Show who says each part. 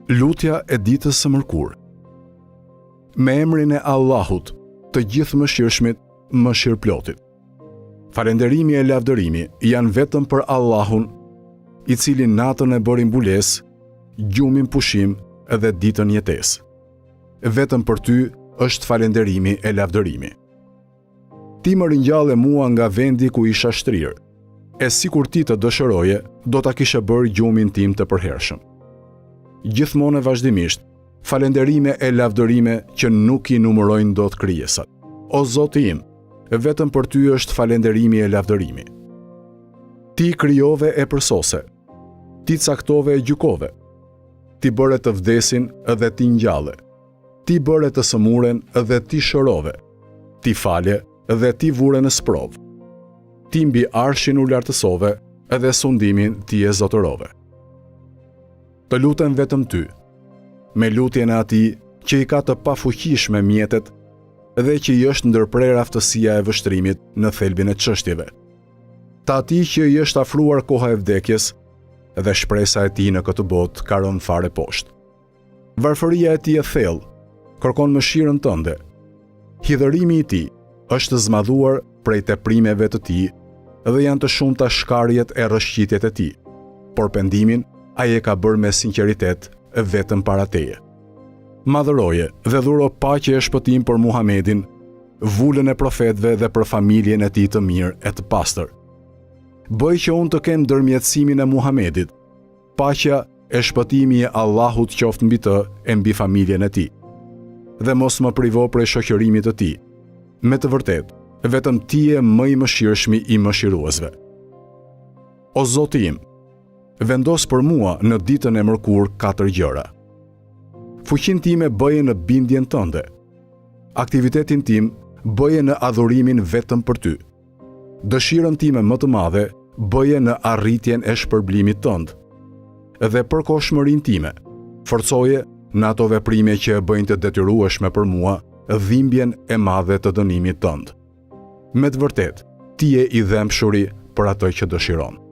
Speaker 1: Lutja e ditës së mërkurë. Me emrin e Allahut, të gjithë mëshirshmit, mëshirëplotit. Falënderimi e lavdërimi janë vetëm për Allahun, i cili natën e bëri mbulesë, gjumin pushim dhe ditën jetesë. Vetëm për ty është falënderimi e lavdërimi. Ti më ringjalle mua nga vendi ku isha shtrirë, e sikur ti të dëshëroje, do ta kishe bërë gjumin tim të përhershëm. Gjithmonë e vazhdimisht, falënderime e lavdërime që nuk i numërojnë dot krijesat. O Zoti im, vetëm për ty është falënderimi e lavdërimi. Ti krijove e përsose, ti caktove e gjykove, ti bëre të vdesin dhe ti ngjalle, ti bëre të sëmuren dhe ti shërove, ti falje dhe ti vure në sprovë. Ti mbi arshin u lartësove dhe sundimin ti e zotërove. Të lutem vetëm ty, me lutjen e atij që i ka të pafuqishme mjetet dhe që i është ndërprer aftësia e vështrimit në thelbin e çështjeve. Të atij që i është afruar koha e vdekjes dhe shpresa e tij në këtë botë ka rënë fare poshtë. Varfëria e tij e thellë kërkon mëshirën tënde. Hidhërimi i tij është zmadhuar prej teprimeve të tij dhe janë të shumta shkarjet e rrëshqitjet e tij, por pendimin ai e ka bërë me sinqeritet vetëm para teje. Madhëroje dhe dhuro paqe e shpëtim për Muhamedin, vullën e profetëve dhe për familjen e tij të mirë e të pastër. Bëj që unë të kem ndërmjetësimin e Muhamedit, paqja e shpëtimi e Allahut qoftë mbi të e mbi familjen e tij. Dhe mos më privo prej shoqërimit të tij. Me të vërtetë, vetëm ti je më i mëshirshmi i mëshiruesve. O Zoti im, vendos për mua në ditën e mërkurë 4 gjëra. Fuqinë time bëje në bindjen tënde. Aktivitetin tim bëje në adhurimin vetëm për ty. Dëshirën time më të madhe bëje në arritjen e shpërblimit tënd. Dhe përkohshmërinë time forcoje në ato veprime që e bëjnë të detyrueshme për mua dhimbjen e madhe të dënimit tënd. Me të vërtetë, ti je i dhëmshuri për atë që dëshiron.